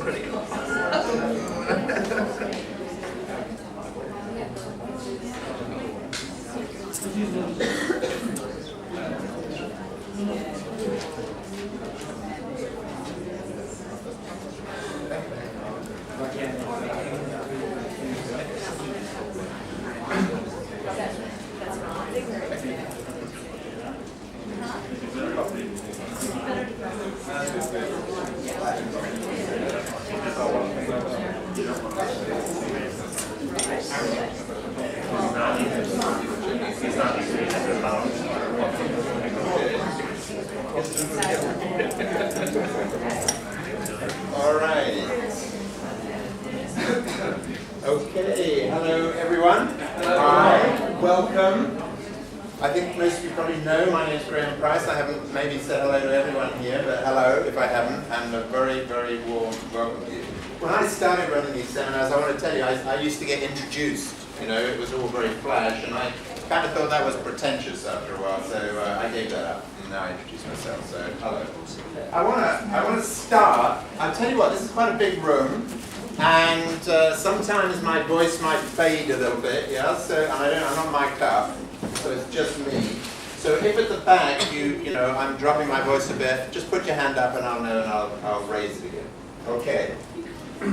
pretty cool. All right. Okay, hello everyone. Hi, welcome. I think most of you probably know my name is Graham Price. I haven't maybe said hello to everyone here, but hello if I haven't, and a very, very warm welcome to you. When I started running these seminars, I want to tell you, I used to get introduced. You know, it was all very flash, and I kind of thought that was pretentious after a while, so I gave that up. And now I introduce myself, so hello. I want to start. I'll tell you what, this is quite a big room, and sometimes my voice might fade a little bit, yeah. So I'm not mic'd up, so it's just me. So if at the back you know I'm dropping my voice a bit, just put your hand up and I'll know, and I'll raise it again. Okay.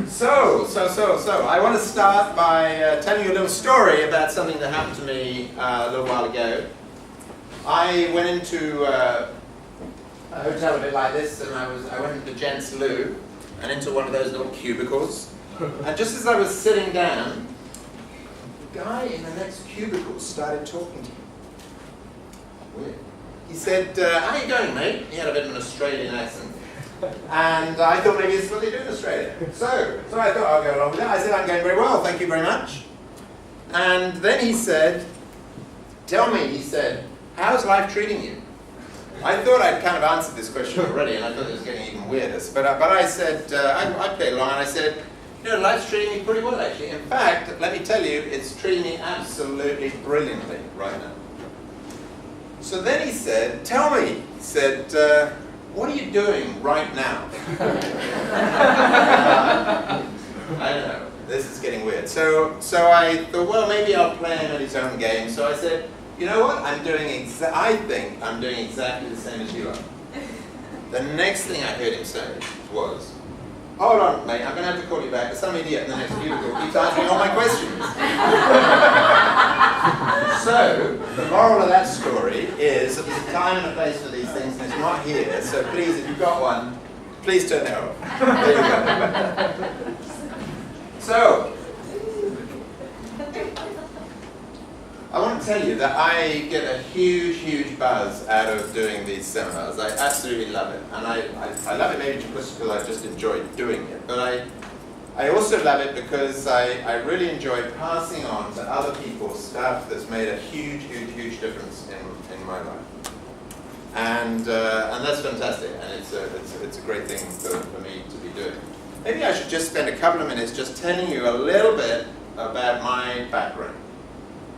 So I want to start by telling you a little story about something that happened to me a little while ago. I went into a hotel a bit like this, and I went into Gents Loo and into one of those little cubicles. And just as I was sitting down, the guy in the next cubicle started talking to me. Weird. He said, "How are you going, mate?" He had a bit of an Australian accent. And I thought maybe this is what they do in Australia. So I thought I'll go along with it. I said, "I'm going very well, thank you very much." And then he said, "Tell me," he said, "how's life treating you?" I thought I'd kind of answered this question already, and I thought it was getting even weirder. But I said, I played along, and I said, "You know, life's treating me pretty well, actually. In fact, let me tell you, it's treating me absolutely brilliantly right now." So then he said, "Tell me," he said, "what are you doing right now?" I don't know. This is getting weird. So I thought, well, maybe I'll play him at his own game. So I said, "You know what? I think I'm doing exactly the same as you are." The next thing I heard him say was, "Hold on, mate. I'm going to have to call you back. There's some idiot in the next cubicle keeps asking all my questions." So the moral of that story is that there's a time and a place for these things, and it's not here. So please, if you've got one, please turn it off. There you go. So I want to tell you that I get a huge buzz out of doing these seminars. I absolutely love it, and I love it maybe just because I just enjoy doing it. But I also love it because I really enjoy passing on to other people stuff that's made a huge difference in my life, and that's fantastic, and it's a great thing for me to be doing. Maybe I should just spend a couple of minutes just telling you a little bit about my background.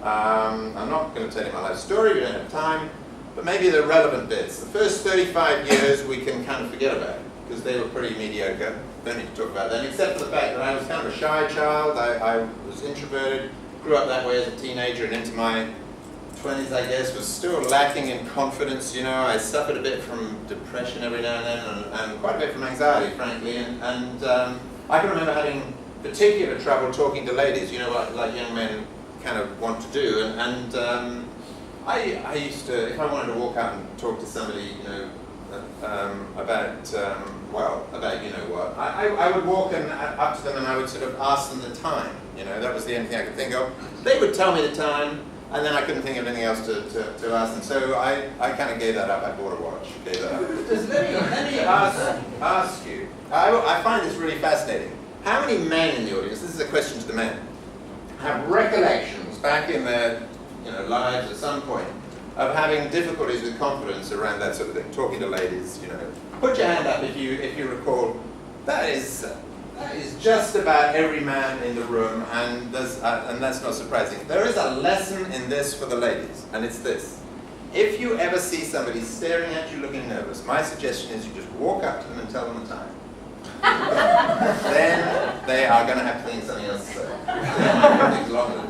I'm not going to tell you my life story, we don't have time, but maybe the relevant bits. The first 35 years we can kind of forget about, because they were pretty mediocre. Don't need to talk about them, except for the fact that I was kind of a shy child. I was introverted, grew up that way as a teenager, and into my 20s, I guess, was still lacking in confidence. You know, I suffered a bit from depression every now and then, and quite a bit from anxiety, frankly, and I can remember having particular trouble talking to ladies, you know, like young men kind of want to do, and I used to, if I wanted to walk out and talk to somebody, you know, about you know what, I would walk up to them and I would sort of ask them the time, you know, that was the only thing I could think of. They would tell me the time, and then I couldn't think of anything else to ask them, so I kind of gave that up. I bought a watch, gave that up. Let me ask you, I find this really fascinating. How many men in the audience, this is a question to the men, have recollections back in their lives at some point of having difficulties with confidence around that sort of thing, talking to ladies, you know? Put your hand up if you recall. That is just about every man in the room, and that's not surprising. There is a lesson in this for the ladies, and it's this. If you ever see somebody staring at you looking nervous, my suggestion is you just walk up to them and tell them the time. then they are going to have to think something else to say. Things longer.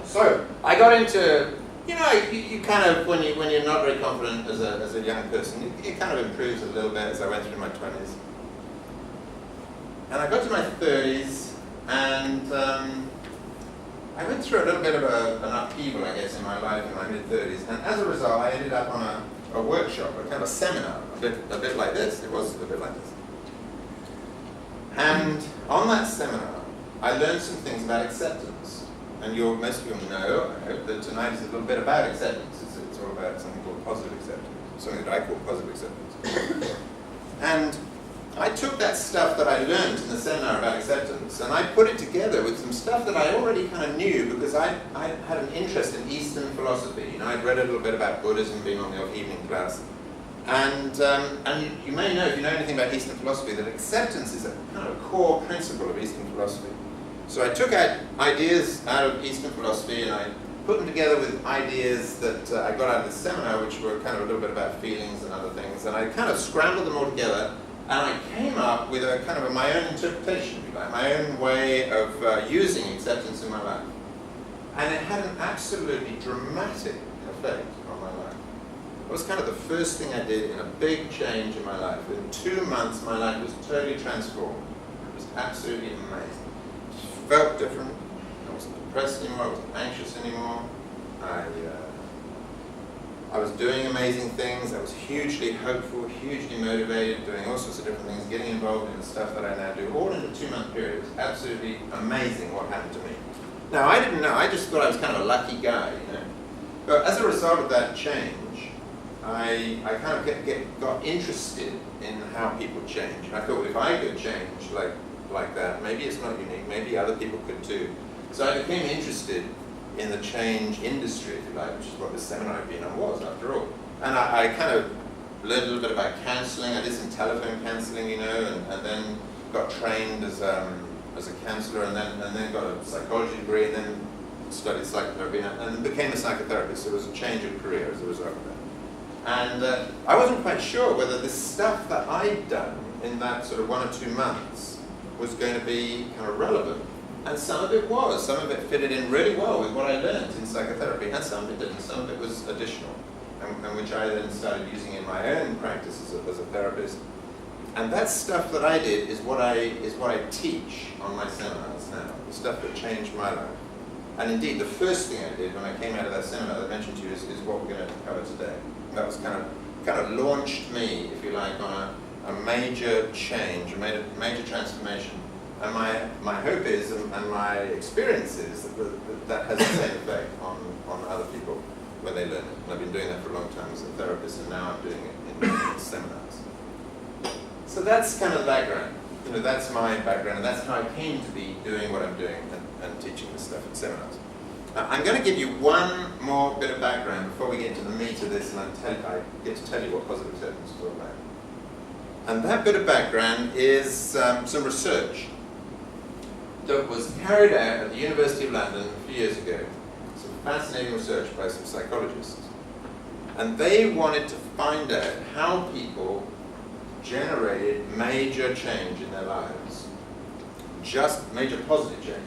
So I got into, you kind of, when you're not very confident as a young person, it kind of improves a little bit as I went through my 20s. And I got to my 30s, and I went through a little bit of an upheaval, I guess, in my life in my mid-30s. And as a result, I ended up on a workshop, a kind of a seminar, a bit like this. It was a bit like this. And on that seminar, I learned some things about acceptance. And most of you know, I hope, that tonight is a little bit about acceptance. It's all about something called positive acceptance, something that I call positive acceptance. And I took that stuff that I learned in the seminar about acceptance, and I put it together with some stuff that I already kind of knew, because I had an interest in Eastern philosophy. I'd read a little bit about Buddhism, being on the evening class. And you may know, if you know anything about Eastern philosophy, that acceptance is a kind of core principle of Eastern philosophy. So I took out ideas out of Eastern philosophy, and I put them together with ideas that I got out of the seminar, which were kind of a little bit about feelings and other things, and I kind of scrambled them all together, and I came up with a kind of my own interpretation, if you like, my own way of using acceptance in my life. And it had an absolutely dramatic effect on my life. It was kind of the first thing I did in a big change in my life. In 2 months, my life was totally transformed. It was absolutely amazing. It felt different. I wasn't depressed anymore. I wasn't anxious anymore. I was doing amazing things. I was hugely hopeful, hugely motivated, doing all sorts of different things, getting involved in the stuff that I now do, all in a 2-month period. It was absolutely amazing what happened to me. Now, I didn't know. I just thought I was kind of a lucky guy, But as a result of that change, I kind of got interested in how people change. I thought, if I could change like that, maybe it's not unique. Maybe other people could too. So I became interested in the change industry, if you like, which is what this seminar I've been on was, after all. And I kind of learned a little bit about counselling. I did some telephone counselling, and then got trained as a counsellor, and then got a psychology degree, and then studied psychotherapy, and became a psychotherapist. So it was a change of career as a result of that. And I wasn't quite sure whether this stuff that I'd done in that sort of 1 or 2 months was going to be kind of relevant. And some of it was. Some of it fitted in really well with what I learned in psychotherapy, and some of it didn't. Some of it was additional, and which I then started using in my own practice as a therapist. And that stuff that I did is what I teach on my seminars now, the stuff that changed my life. And indeed, the first thing I did when I came out of that seminar that I mentioned to you is what we're going to cover today. That was kind of launched me, if you like, on a major change, a major transformation. And my hope is, and my experience is, that has the same effect on other people when they learn it. And I've been doing that for a long time as a therapist, and now I'm doing it in seminars. So that's kind of the background. That's my background, and that's how I came to be doing what I'm doing and teaching this stuff in seminars. I'm going to give you one more bit of background before we get into the meat of this, and I get to tell you what positive acceptance is all about. And that bit of background is some research that was carried out at the University of London a few years ago. Some fascinating research by some psychologists. And they wanted to find out how people generated major change in their lives, just major positive change,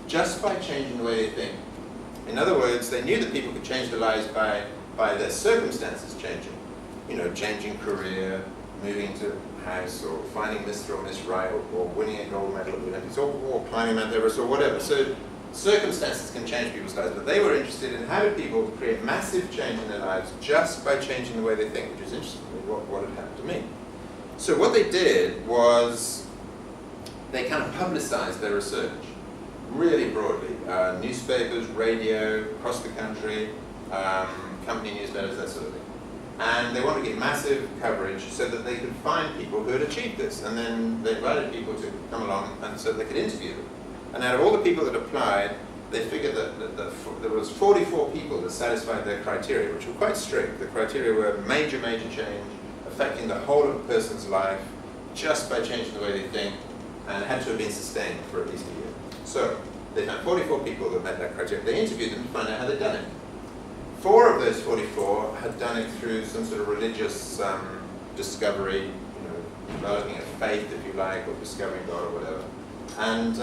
just by changing the way they think. In other words, they knew that people could change their lives by their circumstances changing. Changing career, moving to a house, or finding Mr. or Miss Right, or winning a gold medal at the Olympics, or climbing Mount Everest, or whatever. So circumstances can change people's lives, but they were interested in how do people create massive change in their lives just by changing the way they think, which is interestingly what had happened to me. So what they did was they kind of publicized their research really broadly. Newspapers, radio, across the country, company newsletters, that sort of thing. And they wanted to get massive coverage so that they could find people who had achieved this. And then they invited people to come along and so they could interview them. And out of all the people that applied, they figured that there was 44 people that satisfied their criteria, which were quite strict. The criteria were major change, affecting the whole of a person's life just by changing the way they think, and it had to have been sustained for at least a year. So they found 44 people that met that criteria. They interviewed them to find out how they'd done it. 4 of those 44 had done it through some sort of religious discovery, developing a faith, if you like, or discovering God or whatever. And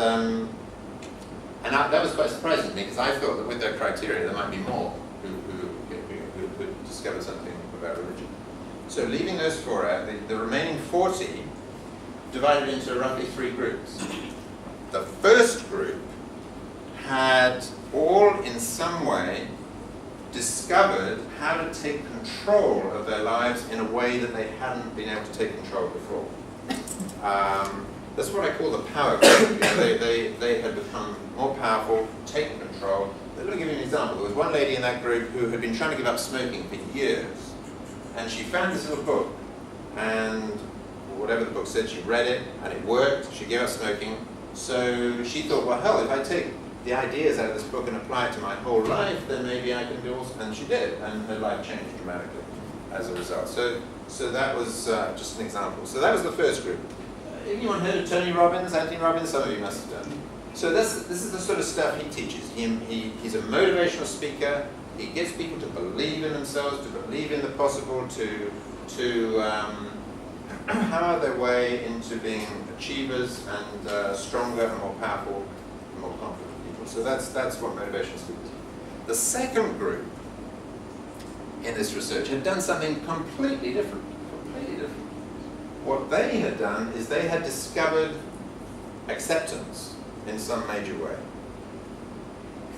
that was quite surprising to me, because I thought that with their criteria there might be more who could discover something about religion. So leaving those 4 out, the remaining 40 divided into roughly 3 groups. The first group had all in some way discovered how to take control of their lives in a way that they hadn't been able to take control before. That's what I call the power group. They had become more powerful, taken control. Let me give you an example. There was one lady in that group who had been trying to give up smoking for years, and she found this little book, and whatever the book said, she read it, and it worked. She gave up smoking. So she thought, well, hell, if I take the ideas out of this book and apply it to my whole life, then maybe I can do also. And she did, and her life changed dramatically as a result. So that was just an example. So that was the first group. Anyone heard of Tony Robbins, Anthony Robbins? Some of you must have done. So this is the sort of stuff he teaches. He's a motivational speaker. He gets people to believe in themselves, to believe in the possible, to hammer their way into being achievers and stronger and more powerful and more confident people. So that's what motivational speakers do. The second group in this research had done something completely different. What they had done is they had discovered acceptance in some major way.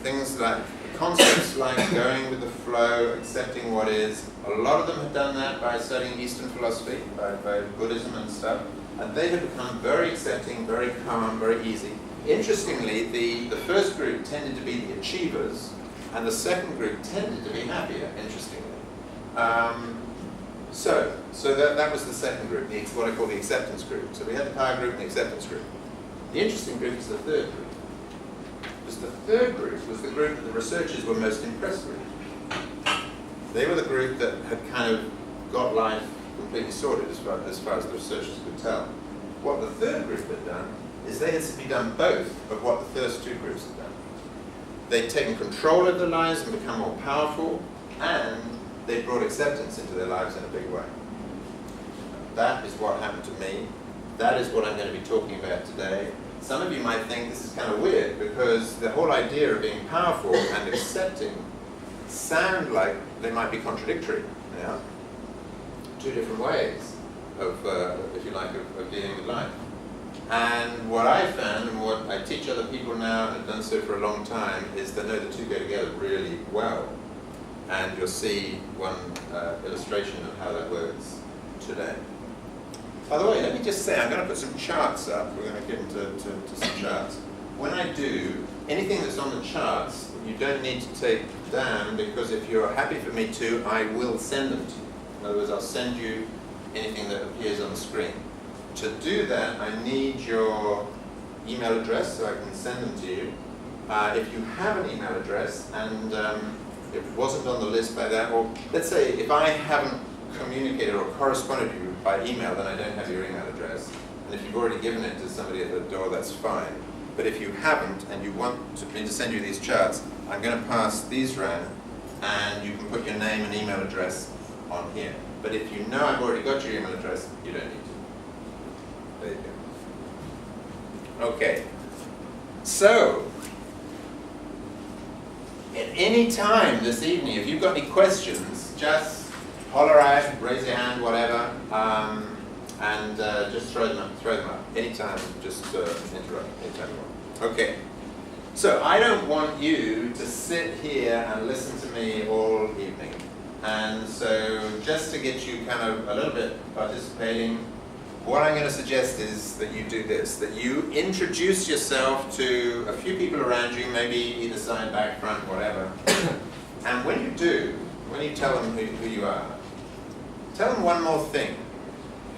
Things like concepts like going with the flow, accepting what is. A lot of them had done that by studying Eastern philosophy, by Buddhism and stuff, and they had become very accepting, very calm, very easy. Interestingly, the first group tended to be the achievers, and the second group tended to be happier, interestingly. So that was the second group, what I call the acceptance group. So we had the power group and the acceptance group. The interesting group is the third group. Because the third group was the group that the researchers were most impressed with. They were the group that had kind of got life completely sorted as far as the researchers could tell. What the third group had done is they had simply done both of what the first 2 groups had done. They'd taken control of their lives and become more powerful, and they brought acceptance into their lives in a big way. That is what happened to me. That is what I'm going to be talking about today. Some of you might think this is kind of weird, because the whole idea of being powerful and accepting sound like they might be contradictory. Yeah? 2 different ways of, if you like, of dealing with life. And what I found, and what I teach other people now, and have done so for a long time, is that no, the 2 go together really well. And you'll see one illustration of how that works today. By the way, let me just say, I'm going to put some charts up. We're going to get into some charts. When I do, anything that's on the charts, you don't need to take down, because if you're happy for me to, I will send them to you. In other words, I'll send you anything that appears on the screen. To do that, I need your email address so I can send them to you. If you have an email address and it wasn't on the list by that, or let's say if I haven't communicated or corresponded with you by email, then I don't have your email address. And if you've already given it to somebody at the door, that's fine. But if you haven't and you want me to send you these charts, I'm going to pass these around, and you can put your name and email address on here. But if you know I've already got your email address, you don't need to. There you go. Okay. So, at any time this evening, if you've got any questions, just holler out, raise your hand, whatever, and just throw them up. Anytime, just interrupt, anytime you want. Okay. So I don't want you to sit here and listen to me all evening. And so just to get you kind of a little bit participating, what I'm going to suggest is that you do this, that you introduce yourself to a few people around you, maybe either side, back, front, whatever. And when you do, when you tell them who you are, tell them one more thing.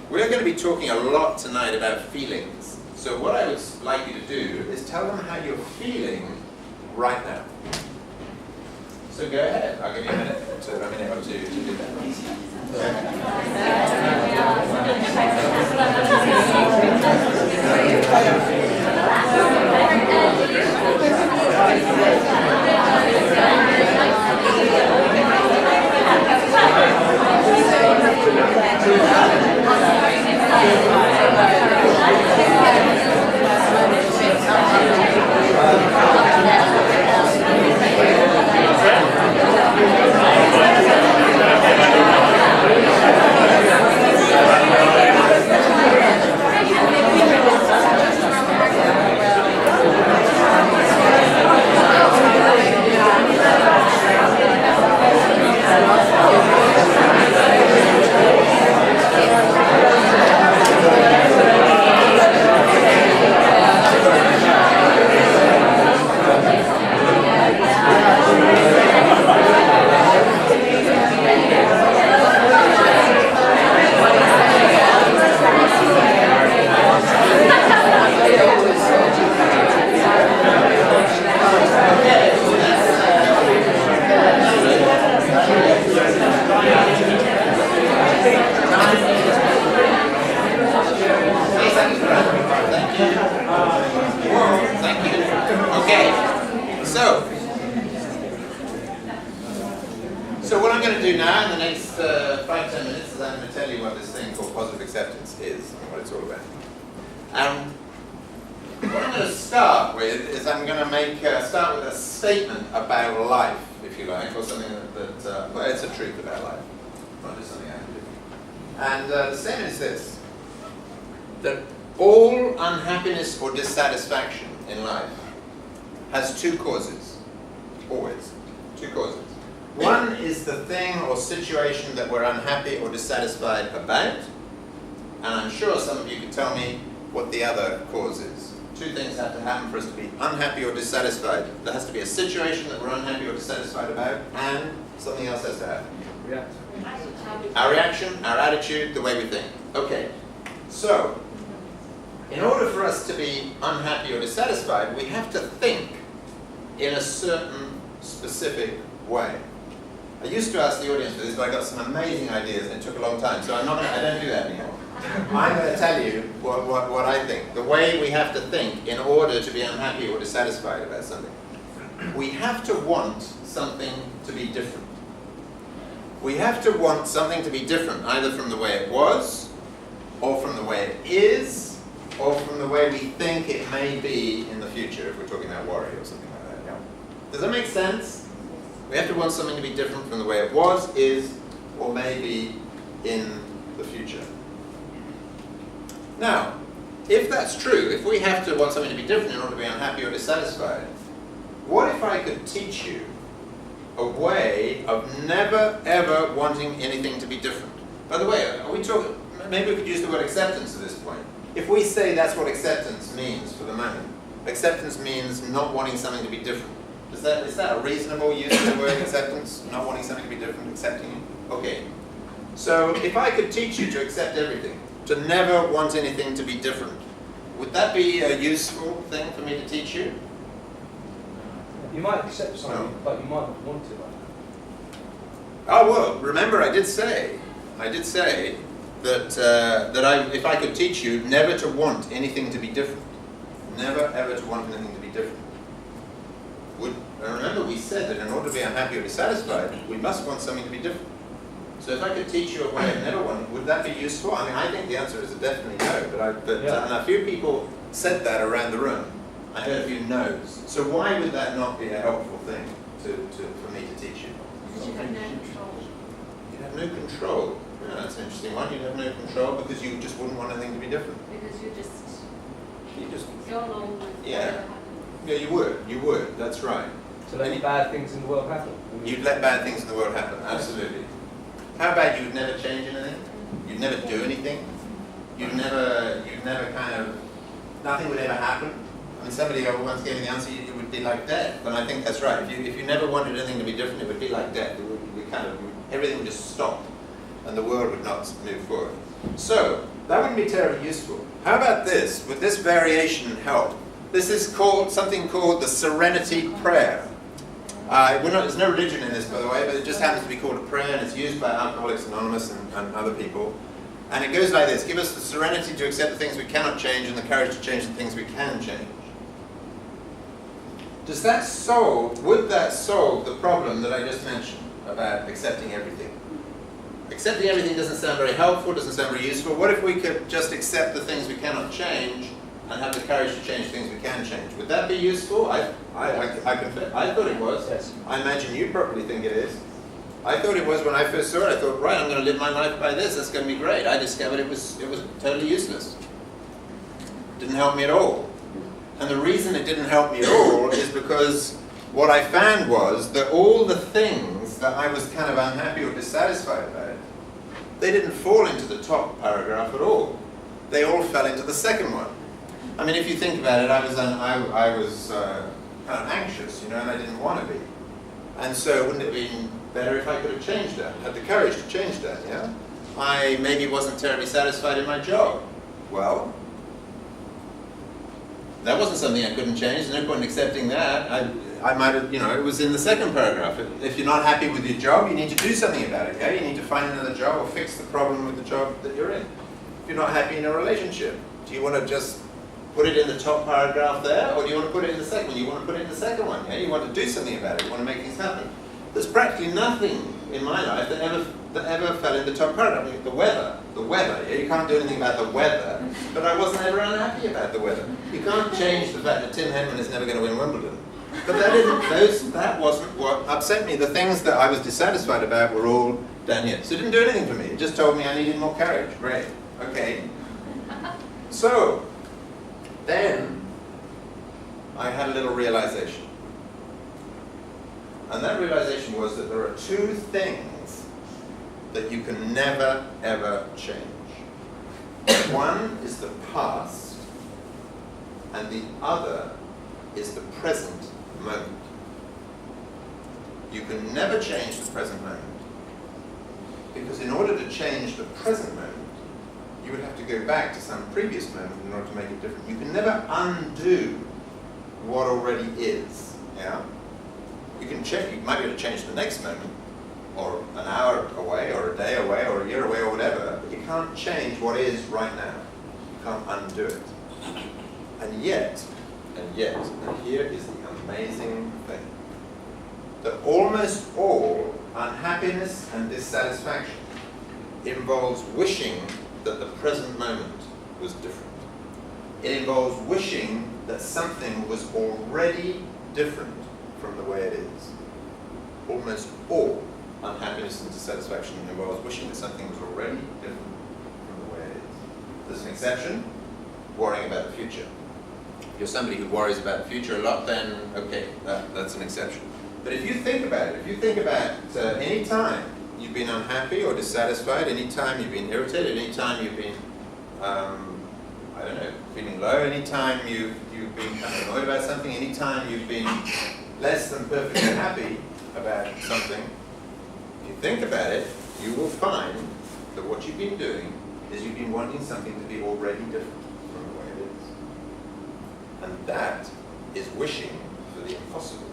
We're going to be talking a lot tonight about feelings. So what I would like you to do is tell them how you're feeling right now. So go ahead. I'll give you a minute or two to do that. to do now in the next 5-10 minutes is I'm going to tell you what this thing called positive acceptance is and what it's all about. What I'm going to start with is I'm going to start with a statement about life, if you like, or something that well, it's a truth about life, not just something I can do. And the statement is this, that all unhappiness or dissatisfaction in life has two causes, always, two causes. One is the thing or situation that we're unhappy or dissatisfied about, and I'm sure some of you could tell me what the other cause is. Two things have to happen for us to be unhappy or dissatisfied. There has to be a situation that we're unhappy or dissatisfied about, and something else has to happen. Our reaction, our attitude, the way we think. Okay, so in order for us to be unhappy or dissatisfied, we have to think in a certain specific way. I used to ask the audience for this, but I got some amazing ideas and it took a long time, so I don't do that anymore. I'm going to tell you what I think. The way we have to think in order to be unhappy or dissatisfied about something. We have to want something to be different. We have to want something to be different, either from the way it was, or from the way it is, or from the way we think it may be in the future, if we're talking about worry or something like that. Yeah. Does that make sense? We have to want something to be different from the way it was, is, or may be in the future. Now, if that's true, if we have to want something to be different in order to be unhappy or dissatisfied, what if I could teach you a way of never ever wanting anything to be different? By the way, are we talking, maybe we could use the word acceptance at this point. If we say that's what acceptance means for the moment, acceptance means not wanting something to be different. Is that a reasonable use of the word acceptance? Not wanting something to be different, accepting it? Okay. So if I could teach you to accept everything, to never want anything to be different, would that be a useful thing for me to teach you? You might accept something, but you might not want to. Oh well, remember I did say that if I could teach you never to want anything to be different, never ever to want anything to be different. Remember we said that in order to be unhappy or dissatisfied, we must want something to be different. So if I could teach you a way of never wanting, would that be useful? I mean, I think the answer is a definitely no, and a few people said that around the room. I heard a few no's. So why would that not be a helpful thing for me to teach you? Because you have no control. You'd have no control. Yeah, that's an interesting one. You'd have no control because you just wouldn't want anything to be different. Because you just go along with yeah. whatever happens. Yeah, you would. That's right. To let bad things in the world happen. You'd let bad things in the world happen. Absolutely. How about you would never change anything? You'd never do anything? You'd never kind of, nothing would ever happen? I mean, somebody once gave me the answer, it would be like death. And I think that's right. If you never wanted anything to be different, it would be like death. It would be everything would just stop. And the world would not move forward. So, that wouldn't be terribly useful. How about this? Would this variation help? This is something called the Serenity Prayer. There's no religion in this, by the way, but it just happens to be called a prayer, and it's used by Alcoholics Anonymous and other people. And it goes like this: give us the serenity to accept the things we cannot change and the courage to change the things we can change. Would that solve the problem that I just mentioned about accepting everything? Accepting everything doesn't sound very helpful, doesn't sound very useful. What if we could just accept the things we cannot change and have the courage to change things we can change? Would that be useful? I confess, I thought it was. Yes. I imagine you probably think it is. I thought it was when I first saw it. I thought, right, I'm going to live my life by this. That's going to be great. I discovered it was totally useless. Didn't help me at all. And the reason it didn't help me at all is because what I found was that all the things that I was kind of unhappy or dissatisfied about, they didn't fall into the top paragraph at all. They all fell into the second one. I mean, if you think about it, I was kind of anxious, and I didn't want to be. And so wouldn't it have been better if I could have changed that, had the courage to change that, yeah? I maybe wasn't terribly satisfied in my job. Well, that wasn't something I couldn't change. There's no point in accepting that. I might have, it was in the second paragraph. If you're not happy with your job, you need to do something about it, okay? You need to find another job or fix the problem with the job that you're in. If you're not happy in a relationship, do you want to just put it in the top paragraph there, or do you want to put it in the second one? You want to put it in the second one, yeah? You want to do something about it. You want to make things happen. There's practically nothing in my life that ever fell in the top paragraph. I mean, the weather, yeah, you can't do anything about the weather, but I wasn't ever unhappy about the weather. You can't change the fact that Tim Henman is never going to win Wimbledon. But that wasn't what upset me. The things that I was dissatisfied about were all down here. So it didn't do anything for me. It just told me I needed more courage. Great. Okay. So, then I had a little realization. And that realization was that there are two things that you can never, ever change. One is the past, and the other is the present moment. You can never change the present moment, because in order to change the present moment, you would have to go back to some previous moment in order to make it different. You can never undo what already is. Yeah? You can change. You might be able to change the next moment, or an hour away, or a day away, or a year away, or whatever. But you can't change what is right now. You can't undo it. And yet, and here is the amazing thing, that almost all unhappiness and dissatisfaction involves wishing that the present moment was different. It involves wishing that something was already different from the way it is. Almost all unhappiness and dissatisfaction involves wishing that something was already different from the way it is. There's an exception, worrying about the future. If you're somebody who worries about the future a lot, then okay, that's an exception. But if you think about it, any time you've been unhappy or dissatisfied, any time you've been irritated, any time you've been, I don't know, feeling low, any time you've been kind of annoyed about something, any time you've been less than perfectly happy about something, if you think about it, you will find that what you've been doing is you've been wanting something to be already different from the way it is. And that is wishing for the impossible,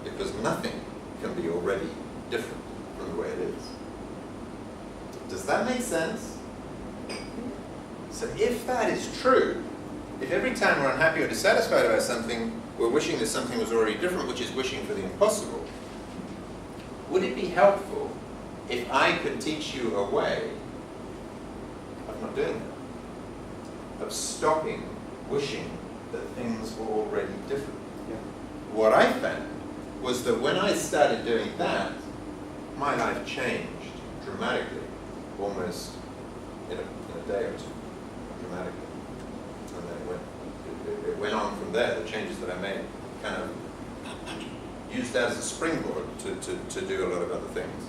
because nothing can be already different from the way it is. Does that make sense? So if that is true, if every time we're unhappy or dissatisfied about something, we're wishing that something was already different, which is wishing for the impossible, would it be helpful if I could teach you a way of not doing that? Of stopping wishing that things were already different. Yeah. What I found was that when I started doing that, my life changed dramatically, almost in a day or two, dramatically. And then it went on from there. The changes that I made kind of used that as a springboard to do a lot of other things.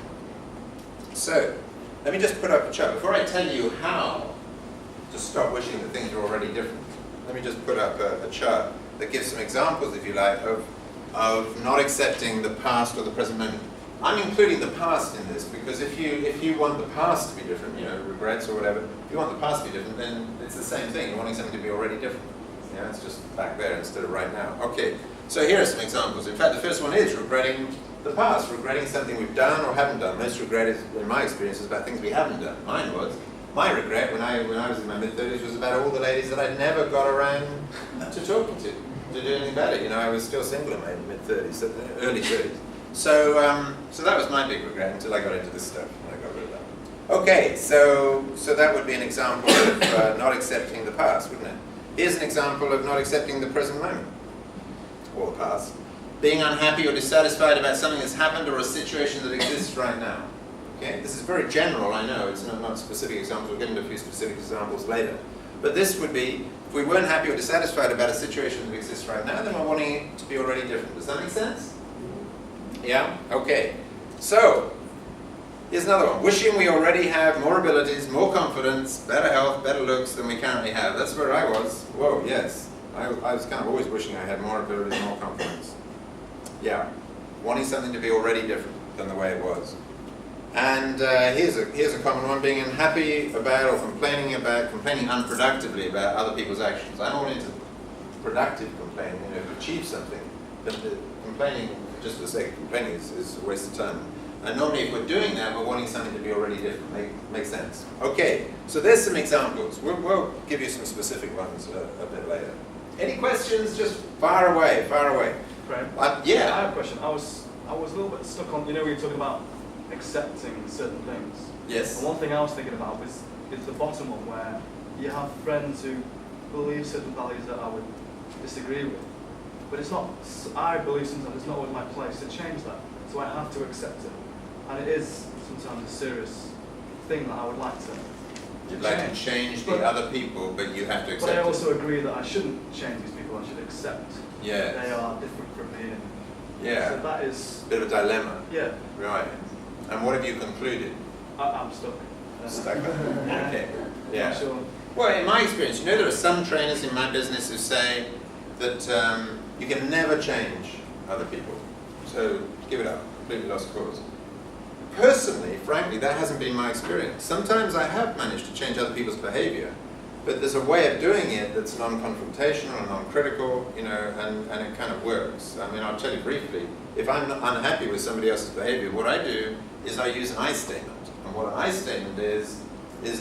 So, let me just put up a chart. Before I tell you how to stop wishing that things are already different, let me just put up a chart that gives some examples, if you like, of not accepting the past or the present moment. I'm including the past in this because if you want the past to be different, you know, regrets or whatever, if you want the past to be different, then it's the same thing. You're wanting something to be already different. Yeah, it's just back there instead of right now. Okay, so here are some examples. In fact, the first one is regretting the past, regretting something we've done or haven't done. Most regret is, in my experience, is about things we haven't done. Mine was. My regret when I was in my mid-30s was about all the ladies that I'd never got around to talking to do anything about it. You know, I was still single in my mid-30s, early 30s. So that was my big regret until I got into this stuff and I got rid of that. Okay, so that would be an example of not accepting the past, wouldn't it? Here's an example of not accepting the present moment, or the past. Being unhappy or dissatisfied about something that's happened or a situation that exists right now. Okay, this is very general, I know, it's not specific examples, we'll get into a few specific examples later. But this would be, if we weren't happy or dissatisfied about a situation that exists right now, then we're wanting it to be already different. Does that make sense? Yeah? Okay. So, here's another one. Wishing we already have more abilities, more confidence, better health, better looks than we currently have. That's where I was. Whoa, yes. I was kind of always wishing I had more abilities, more confidence. Yeah. Wanting something to be already different than the way it was. And here's a common one, being unhappy about or complaining unproductively about other people's actions. I'm all into productive complaining, you know, to achieve something. But complaining, just for the sake of complaining, is a waste of time. And normally if we're doing that, we're wanting something to be already different. Makes sense. Okay, so there's some examples. We'll give you some specific ones a bit later. Any questions? Just fire away. Graham? Yeah. I have a question. I was a little bit stuck on, you know, we were talking about accepting certain things. Yes. And one thing I was thinking about is the bottom one, where you have friends who believe certain values that I would disagree with. But it's not, I believe sometimes it's not always my place to change that. So I have to accept it. And it is sometimes a serious thing that I would like to You'd like to change the But- other people, but you have to But I accept also it. agree that I shouldn't change these people, I should accept Yes. they are different from me. And Yeah. so that is, Bit of a dilemma. yeah, Right. And what have you concluded? I'm stuck. Stuck. Yeah. Okay. Not Yeah. sure. Well, in my experience, there are some trainers in my business who say that you can never change other people. So give it up. Completely lost cause. Personally, frankly, that hasn't been my experience. Sometimes I have managed to change other people's behavior, but there's a way of doing it that's non-confrontational and non-critical, and it kind of works. I mean, I'll tell you briefly, if I'm not unhappy with somebody else's behavior, what I do is I use an I statement. And what an I statement is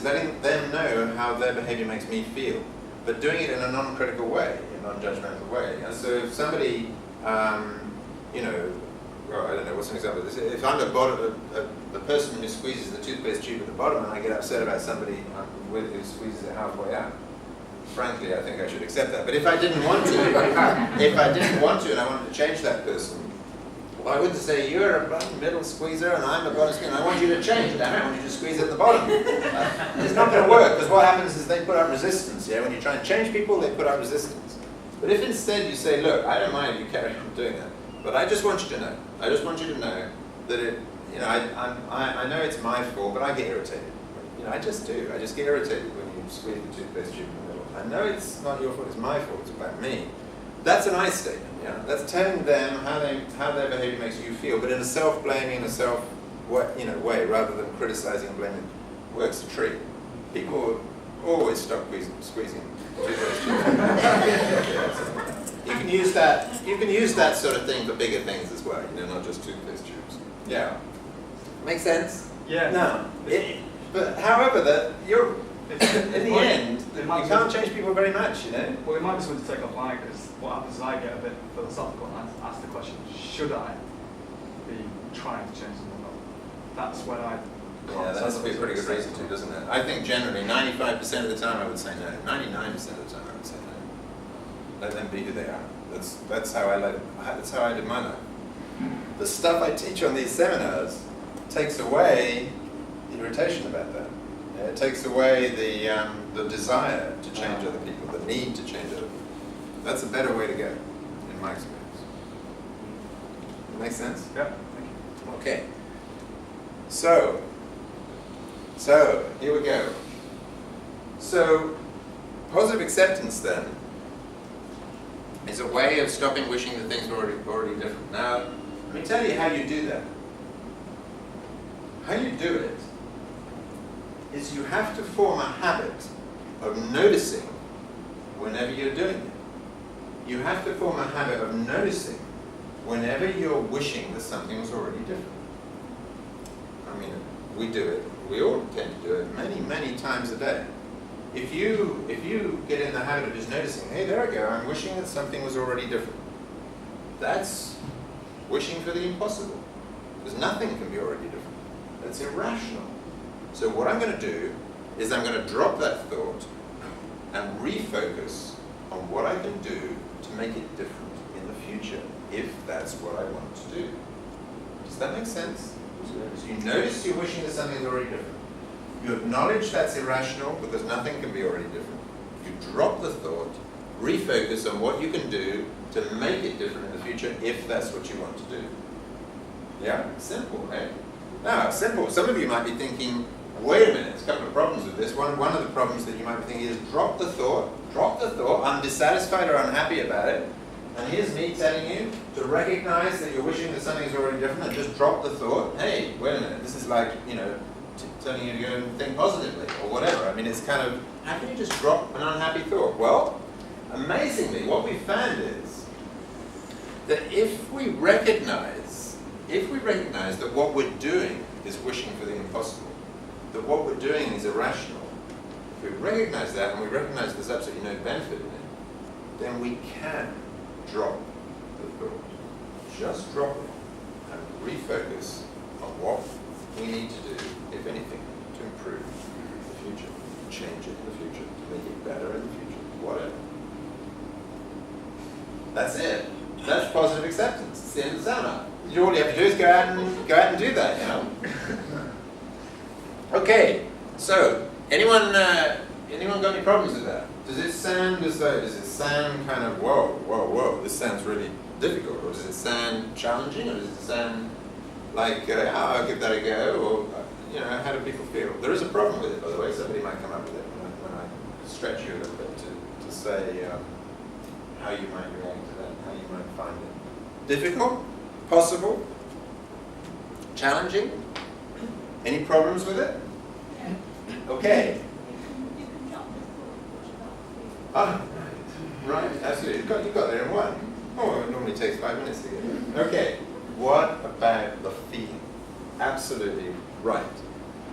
letting them know how their behavior makes me feel, but doing it in a non-critical way, a non-judgmental way. And so if somebody, well, I don't know, what's an example of this? If I'm the person who squeezes the toothpaste tube at the bottom and I get upset about somebody who squeezes it halfway out, frankly, I think I should accept that. But if I didn't want to, and I wanted to change that person, well, I wouldn't say, you're a bottom middle squeezer and I'm a bottom squeezer, I want you to change, damn it, I want you to squeeze at the bottom. It's not going to work, because what happens is they put up resistance. Yeah? When you try and change people, they put up resistance. But if instead you say, look, I don't mind if you carry on doing that, but I just want you to know, that it, I know it's my fault, but I get irritated. I just do. I just get irritated when you squeeze the toothpaste tube in the middle. I know it's not your fault, it's my fault, it's about me. That's an I statement, That's telling them how their behavior makes you feel, but in a self-blaming, way, rather than criticizing and blaming. Works a treat. People always stop squeezing toothpaste tubes. You can use that sort of thing for bigger things as well, not just toothpaste tubes. Yeah. Make sense? Yeah. No. But however, in the end, you can't change people very much, Well, it might be something to take offline, because what happens is I get a bit philosophical and I ask the question, should I be trying to change them or not? That's when I Yeah, that has to be a pretty good reason to, doesn't it? I think generally 95% of the time I would say no. 99% of the time I would say no. Let them be who they are. That's how I did my life. The stuff I teach on these seminars takes away the irritation about that. It takes away the desire to change other people, the need to change other people. That's a better way to go, in my experience. Make sense? Yeah, thank you. Okay. So here we go. So positive acceptance then is a way of stopping wishing that things were already different. Now, let me tell you how you do that. How you do it is you have to form a habit of noticing whenever you're doing it. You have to form a habit of noticing whenever you're wishing that something was already different. I mean, we do it. We all tend to do it many, many times a day. If you get in the habit of just noticing, hey, there I go, I'm wishing that something was already different. That's wishing for the impossible. Because nothing can be already different. That's irrational. So what I'm going to do is I'm going to drop that thought and refocus on what I can do to make it different in the future, if that's what I want to do. Does that make sense? So you notice you're wishing that something is already different. You acknowledge that's irrational because nothing can be already different. You drop the thought, refocus on what you can do to make it different in the future, if that's what you want to do. Yeah? Simple, right? Now, simple. Some of you might be thinking, wait a minute, there's a couple of problems with this. One of the problems that you might be thinking is drop the thought, I'm dissatisfied or unhappy about it, and here's me telling you to recognize that you're wishing that something is already different and just drop the thought. Hey, wait a minute, this is like, telling you to go and think positively or whatever. I mean, it's kind of, how can you just drop an unhappy thought? Well, amazingly, what we found is that if we recognize that what we're doing is wishing for the impossible, that what we're doing is irrational, if we recognize that and we recognize there's absolutely no benefit in it, then we can drop the thought. Just drop it and refocus on what we need to do, if anything, to improve the future, change it in the future, make it better in the future, whatever. That's it. That's positive acceptance. It's the end of the seminar. All you have to do is go out and do that, you know. Okay, so anyone got any problems with that? Does it sound kind of whoa, this sounds really difficult, or does it sound challenging, or does it sound like I'll give that a go, or how do people feel? There is a problem with it, by the way. Somebody might come up with it when I stretch you a little bit to say how you might react to that, how you might find it difficult, possible, challenging. Any problems with it? Okay. You can jump the thought. Ah, right, absolutely. You got there in one. Oh, it normally takes 5 minutes to get there. Okay, what about the feeling? Absolutely right.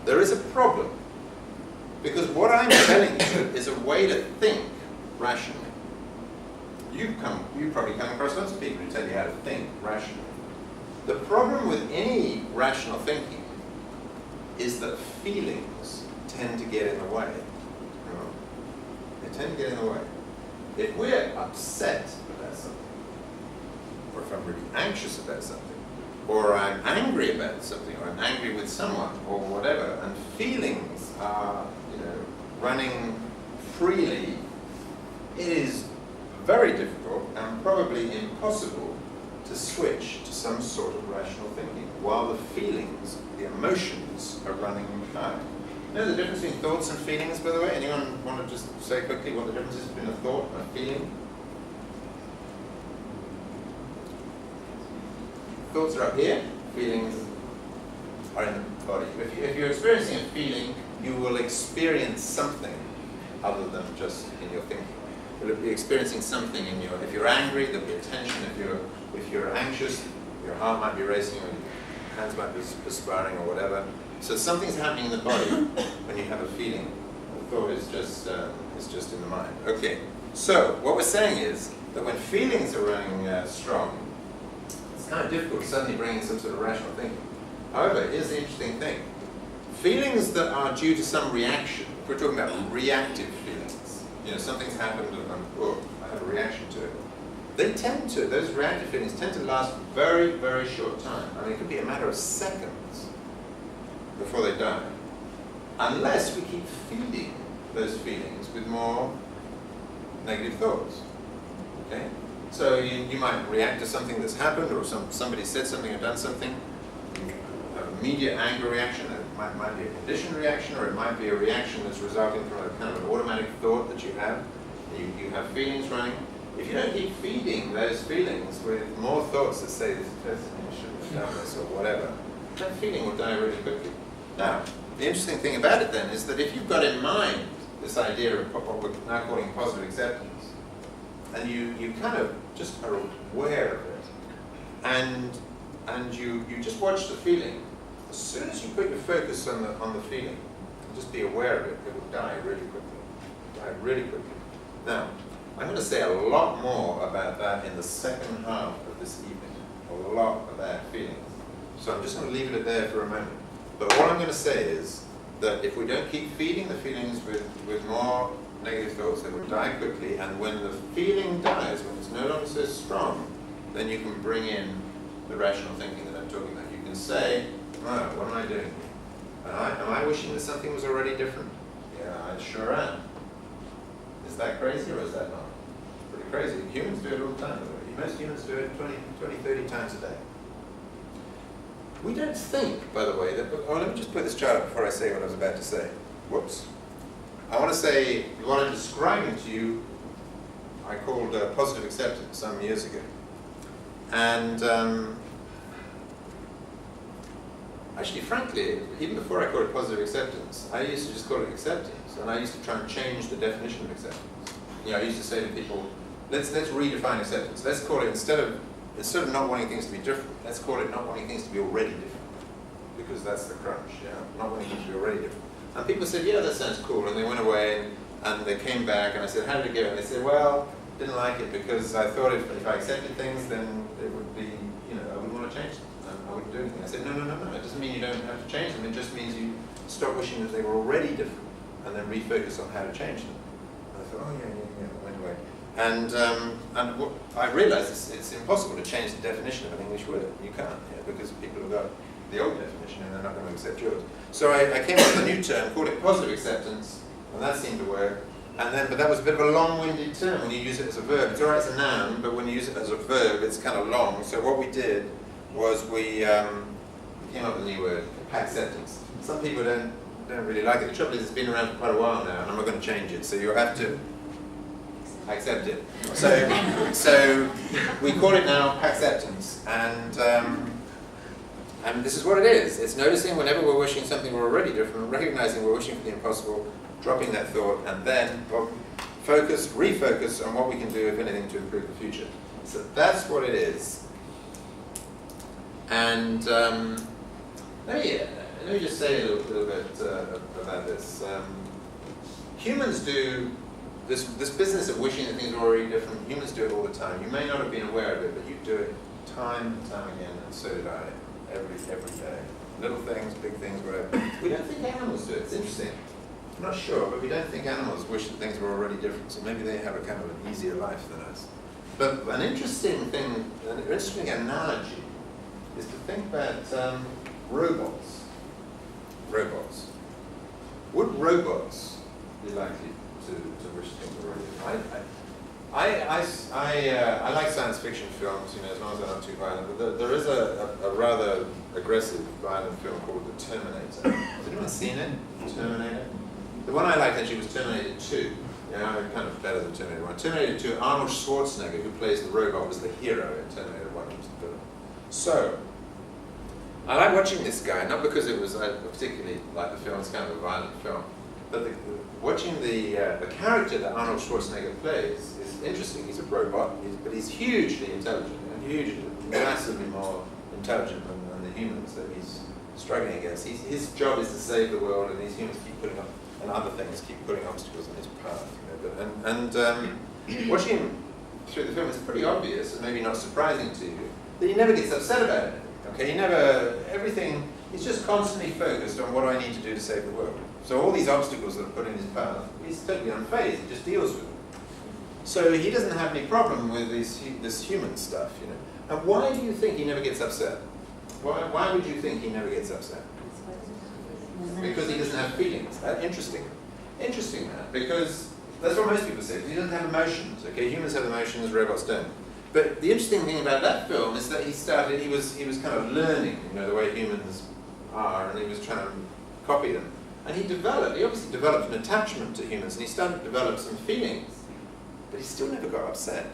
There is a problem, because what I'm telling you is a way to think rationally. You've probably come across lots of people who tell you how to think rationally. The problem with any rational thinking is that feelings tend to get in the way. They tend to get in the way. If we're upset about something, or if I'm really anxious about something, or I'm angry about something, or I'm angry with someone, or whatever, and feelings are, running freely, it is very difficult and probably impossible to switch to some sort of rational thinking while the feelings, the emotions, are running high. You know the difference between thoughts and feelings, by the way? Anyone want to just say quickly what the difference is between a thought and a feeling? Thoughts are up here, feelings are in the body. If you're experiencing a feeling, you will experience something other than just in your thinking. You'll be experiencing something in if you're angry, there'll be a tension. If you're anxious, your heart might be racing, or your hands might be perspiring, or whatever. So something's happening in the body when you have a feeling. The thought is just in the mind. Okay. So what we're saying is that when feelings are running strong, it's kind of difficult to suddenly bring in some sort of rational thinking. However, here's the interesting thing: feelings that are due to some reaction. If we're talking about reactive feelings. Something's happened and I have a reaction to it. Those reactive feelings tend to last very, very short time. I mean, it could be a matter of seconds before they die. Unless we keep feeding those feelings with more negative thoughts. Okay? So you might react to something that's happened, or somebody said something or done something. You have an immediate anger reaction. It might be a conditioned reaction, or it might be a reaction that's resulting from a kind of an automatic thought that you have. You have feelings running. If you don't keep feeding those feelings with more thoughts that say this person shouldn't have done this or whatever, that feeling will die really quickly. Now, the interesting thing about it then is that if you've got in mind this idea of what we're now calling positive acceptance, and you kind of just are aware of it, and you just watch the feeling. As soon as you put your focus on the feeling, just be aware of it, it will die really quickly. Now, I'm going to say a lot more about that in the second half of this evening. A lot about feelings. So I'm just going to leave it there for a moment. But what I'm going to say is that if we don't keep feeding the feelings with more negative thoughts, they will die quickly. And when the feeling dies, when it's no longer so strong, then you can bring in the rational thinking that I'm talking about. You can say, what am I doing? Am I wishing that something was already different? Yeah, I sure am. Is that crazy or is that not? It's pretty crazy. Humans do it all the time. Most humans do it 20, 30 times a day. We don't think, by the way, that... let me just put this chart up before I say what I was about to say. Whoops. I want to say what I'm describing to you, I called positive acceptance some years ago. And actually, frankly, even before I called it positive acceptance, I used to just call it acceptance, and I used to try and change the definition of acceptance. I used to say to people, let's redefine acceptance. Let's call it, instead of not wanting things to be different, let's call it not wanting things to be already different, because that's the crunch. Not wanting things to be already different. And people said, yeah, that sounds cool, and they went away, and they came back, and I said, how did it go? And they said, well, didn't like it because I thought if I accepted things, then it would be, I wouldn't want to change them. I wouldn't do anything. I said, no, it doesn't mean you don't have to change them. It just means you stop wishing that they were already different and then refocus on how to change them. And I thought, oh yeah, it went away. And what I realized it's impossible to change the definition of an English word. You can't, because people have got the old definition and they're not going to accept yours. So I came up with a new term, called it positive acceptance, and that seemed to work. And then, but that was a bit of a long-winded term when you use it as a verb. It's all right, it's a noun, but when you use it as a verb, it's kind of long. So what we did was we came up with a new word, acceptance. Some people don't really like it. The trouble is it's been around for quite a while now, and I'm not going to change it. So you'll have to accept it. So we call it now acceptance, and this is what it is. It's noticing whenever we're wishing something we're already different, recognizing we're wishing for the impossible, dropping that thought, and then refocus on what we can do, if anything, to improve the future. So that's what it is. And let me just say a little bit about this. Humans do this business of wishing that things are already different. Humans do it all the time. You may not have been aware of it, but you do it time and time again, and so did I, every day. Little things, big things, whatever. We don't think animals do it. It's interesting. I'm not sure, but we don't think animals wish that things were already different, so maybe they have a kind of an easier life than us. But an interesting thing, an interesting analogy, is to think about robots. Robots. Would robots be likely to wish things were already different? I like science fiction films, as long as they're not too violent, but there is a rather aggressive, violent film called The Terminator. Has anyone seen it? Terminator? The one I liked actually was Terminator 2. Kind of better than Terminator 1. Terminator 2, Arnold Schwarzenegger, who plays the robot, was the hero in Terminator 1, was the villain. So, I like watching this guy, not because it was, I particularly like the film, it's kind of a violent film, but watching the character that Arnold Schwarzenegger plays is interesting. He's a robot, but he's hugely intelligent, and massively more intelligent than the humans that he's struggling against. His job is to save the world, and these humans keep putting up, and other things keep putting obstacles in his path. Watching him through the film, it's pretty obvious, and maybe not surprising to you, that he never gets upset about it. Okay, he's just constantly focused on what do I need to do to save the world. So all these obstacles that are put in his path, he's totally unfazed, he just deals with them. So he doesn't have any problem with this human stuff, And why do you think he never gets upset? Why would you think he never gets upset? Because he doesn't have feelings. Interesting. Interesting, that. Because that's what most people say. He doesn't have emotions. Okay, humans have emotions, robots don't. But the interesting thing about that film is that he was kind of learning, the way humans are, and he was trying to copy them. And he obviously developed an attachment to humans, and he started to develop some feelings. But he still never got upset.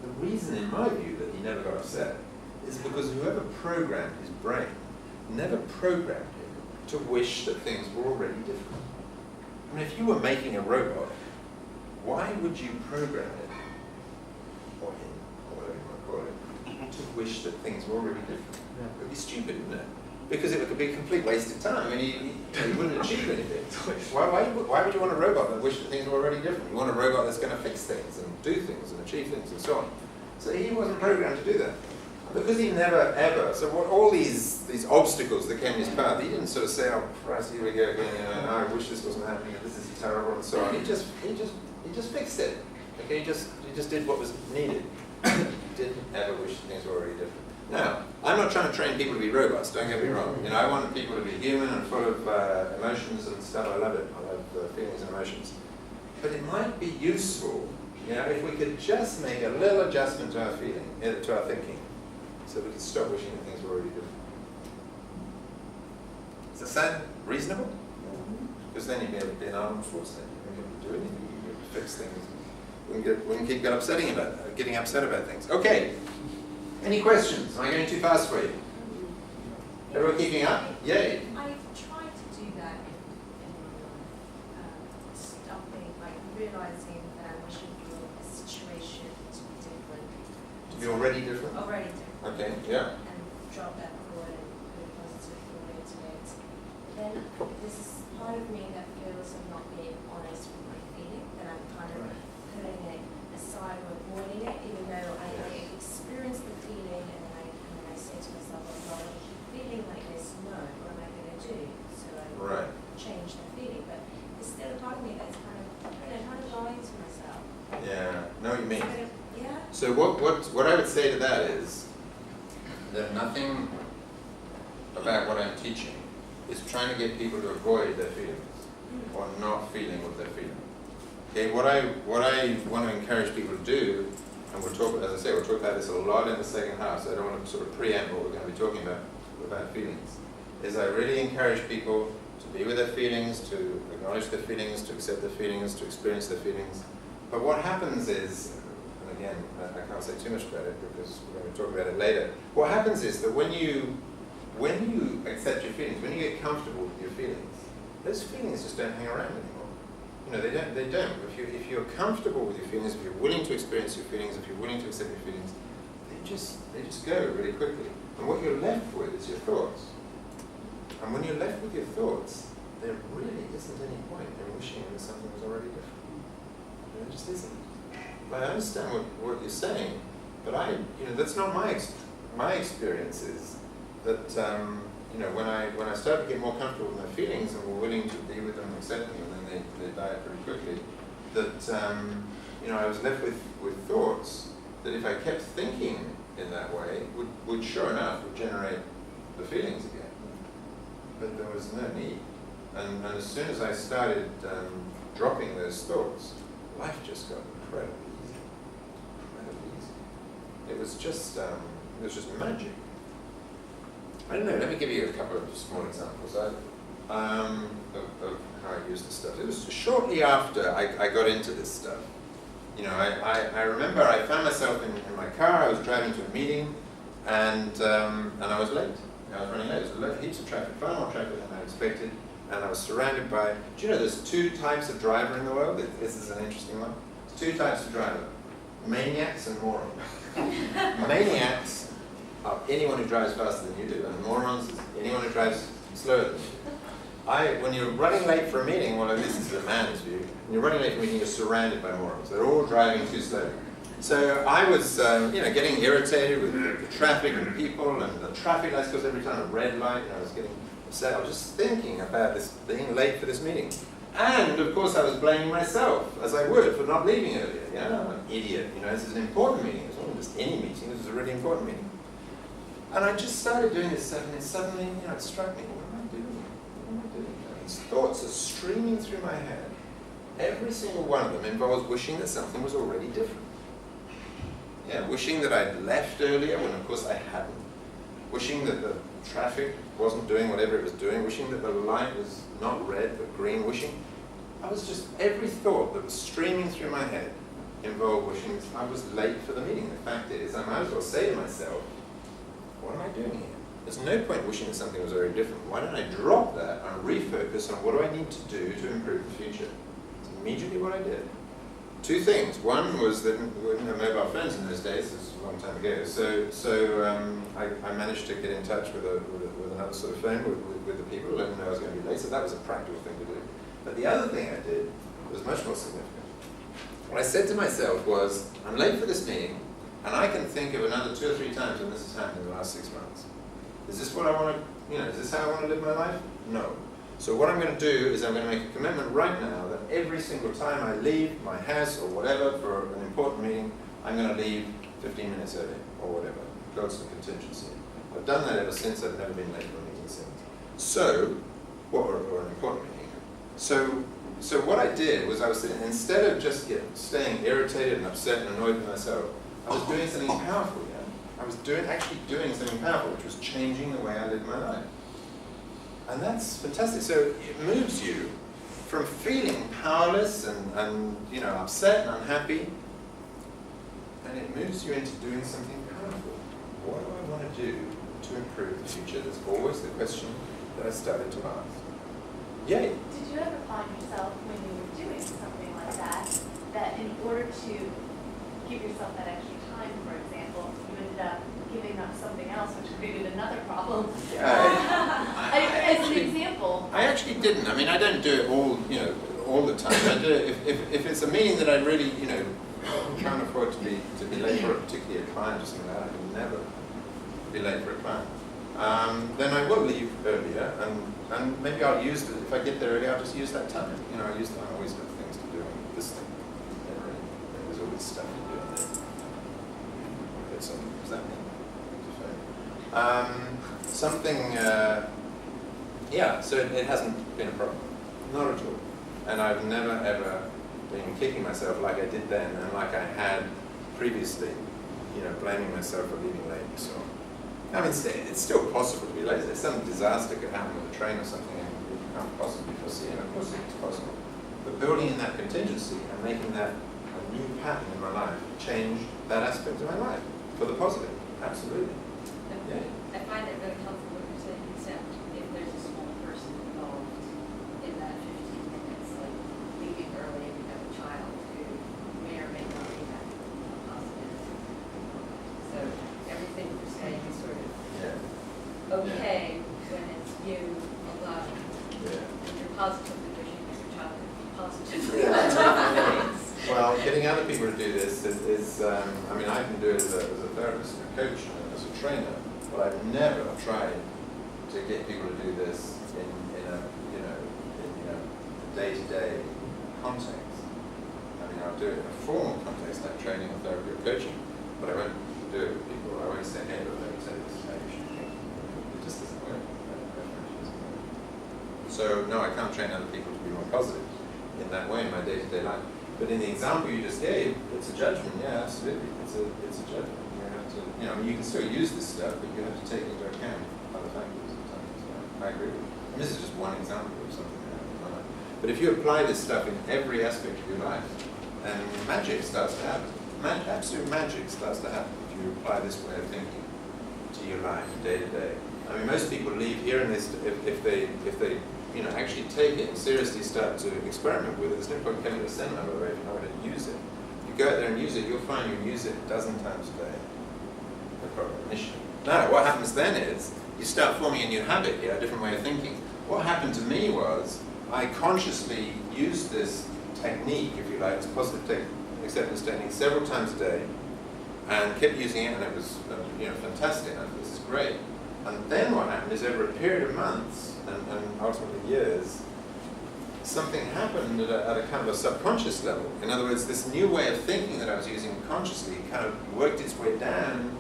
The reason, in my view, that he never got upset is because whoever programmed his brain never programmed him to wish that things were already different. I mean, if you were making a robot, why would you program it, or him, or whatever you want to call it, to wish that things were already different? It would be stupid, wouldn't it? Because it would be a complete waste of time. I mean, he wouldn't achieve anything. Why would you want a robot that wished that things were already different? You want a robot that's going to fix things and do things and achieve things and so on. So he wasn't programmed to do that. Because he never ever, so all these obstacles that came in his path, he didn't sort of say, oh Christ, here we go again, I wish this wasn't happening, this is terrible, and so on. He just fixed it. Okay, he just did what was needed. He didn't ever wish things were already different. Now, I'm not trying to train people to be robots, don't get me wrong. I want people to be human and full of emotions and stuff. I love it. I love feelings and emotions. But it might be useful, if we could just make a little adjustment to our to our thinking, so we can stop wishing that things were already different. Does that sound reasonable? Because then you'd be able to be an Arnold Schwarzenegger. You wouldn't be able to do anything. You'd be able to fix things. Wouldn't keep getting upset about things. Okay. Any questions? Am I going too fast for you? Everyone keeping up? Yay. I've tried to do that in my life. Stopping, realizing that I'm wishing for a situation to be different. To be already different? Already different. Okay, yeah. And drop that thought and put a positive thought into it. Then this is part of me that feels I'm not being honest with my feeling, that I'm kind of putting it aside or avoiding it, even though I experience the feeling and then I say to myself, Yeah. So what I would say to that is that nothing about what I'm teaching is trying to get people to avoid their feelings or not feeling what they're feeling. Okay, what I want to encourage people to do, and we'll talk, as I say, we'll talk about this a lot in the second half, so I don't want to sort of preempt what we're going to be talking about feelings, is I really encourage people to be with their feelings, to acknowledge their feelings, to accept their feelings, to experience their feelings. But what happens is, and again, I can't say too much about it because we're going to talk about it later. What happens is that when you accept your feelings, when you get comfortable with your feelings, those feelings just don't hang around anymore. You know, they don't. If you're comfortable with your feelings, if you're willing to experience your feelings, if you're willing to accept your feelings, they just go really quickly. And what you're left with is your thoughts. And when you're left with your thoughts, there really isn't any point in wishing that something was already different. There just isn't. But I understand what you're saying, but that's not my experience is that when I started to get more comfortable with my feelings and were willing to be with them and accept them, and then they die pretty quickly, that I was left with thoughts that if I kept thinking in that way would sure enough would generate the feelings again. But there was no need. And as soon as I started dropping those thoughts, life just got incredibly easy. Incredibly easy. It was just magic. I don't know, let me give you a couple of small examples of how I use this stuff. It was shortly after I got into this stuff. I remember I found myself in my car. I was driving to a meeting, and I was late. I was running late. There was heaps of traffic, far more traffic than I expected, and I was surrounded by. Do you know there's two types of driver in the world? This is an interesting one. There's two types of driver: maniacs and morons. Maniacs are anyone who drives faster than you do, and morons is anyone who drives slower than you do. When you're running late for a meeting, well, this is a man's view, when you're running late for a meeting, you're surrounded by morons. They're all driving too slowly. So I was, getting irritated with the traffic and people and the traffic lights, because every time a red light, I was getting upset. I was just thinking about this being late for this meeting. And, of course, I was blaming myself, as I would, for not leaving earlier. I'm an idiot. This is an important meeting. It's not just any meeting. This is a really important meeting. And I just started doing this stuff, and then suddenly, it struck me. What am I doing? These thoughts are streaming through my head. Every single one of them involves wishing that something was already different. Wishing that I'd left earlier when of course I hadn't. Wishing that the traffic wasn't doing whatever it was doing. Wishing that the light was not red but green. Every thought that was streaming through my head involved wishing that I was late for the meeting. The fact is, I might as well say to myself, what am I doing here? There's no point wishing that something was very different. Why don't I drop that and refocus on what do I need to do to improve the future? It's immediately what I did. Two things. One was that we didn't have mobile phones in those days. This was a long time ago. So I managed to get in touch with another sort of phone with the people, and I was going to be late. So that was a practical thing to do. But the other thing I did was much more significant. What I said to myself was, I'm late for this meeting, and I can think of another 2 or 3 times when this has happened in the last 6 months. Is this what I want to, is this how I want to live my life? No. So what I'm going to do is I'm going to make a commitment right now that every single time I leave my house or whatever for an important meeting, I'm going to leave 15 minutes early or whatever. God's the contingency. I've done that ever since. I've never been late for a meeting since. Or an important meeting. So what I did was I was sitting, instead of just staying irritated and upset and annoyed with myself, I was doing something powerful. I was actually doing something powerful, which was changing the way I lived my life. And that's fantastic. So it moves you from feeling powerless and upset and unhappy, and it moves you into doing something powerful. What do I want to do to improve the future? That's always the question that I started to ask. Yay. Did you ever find yourself, when you were doing something like that in order to give yourself that extra time, for example, you ended up giving up something else, which created another problem? As an example. I actually didn't. I mean, I don't do it all the time. I do it if it's a meeting that I really, can't afford to be late for, particularly a client or something like that. I can never be late for a client. Then I will leave earlier, and maybe I'll use it. If I get there early, I'll just use that time. I always got things to do. This thing, there's always stuff to do. So it hasn't been a problem. Not at all. And I've never ever been kicking myself like I did then and like I had previously, blaming myself for leaving late. So, I mean, it's still possible to be late. If some disaster could happen with a train or something and you can't possibly foresee, and of course it's possible. But building in that contingency and making that a new pattern in my life changed that aspect of my life for the positive. Absolutely. Yeah. I find it very helpful what you're saying, except if there's a small person involved in that 15 minutes, like leaving early and you have a child who may or may not be that positive. So everything you're saying is sort of okay when it's you alone. Yeah. And you're positively wishing that your child could be positively Yeah. on top of things. Well, getting other people to do this is I mean, I can do it as a therapist, and a coach, and as a trainer, but I've never tried to get people to do this in a day-to-day context. I mean, I'll do it in a formal context like training or therapy or coaching, but I won't do it with people. I won't say, hey, look, let me tell you this is how you should think. It just doesn't work. So, no, I can't train other people to be more positive in that way in my day-to-day life. But in the example you just gave, it's a judgment. Yeah, absolutely. It's a judgment. You have to, I mean, you can still use this stuff, but you have to take into account other factors sometimes. Yeah, I agree with you. And this is just one example of something that happened in my life. But if you apply this stuff in every aspect of your life, and magic starts to happen. Absolute magic starts to happen if you apply this way of thinking to your life, day to day. I mean, most people leave here and if they actually take it and seriously start to experiment with it. There's no point coming to a seminar, by the way, if you know how to use it. If you go out there and use it, you'll find you use it a dozen times a day. No problem, initially. Now, what happens then is, you start forming a new habit here, a different way of thinking. What happened to me was, I consciously used this technique, if you like, this positive acceptance technique, several times a day, and kept using it, and it was fantastic. I thought, this is great. And then what happened is, over a period of months, and ultimately years, something happened at a kind of a subconscious level. In other words, this new way of thinking that I was using consciously kind of worked its way down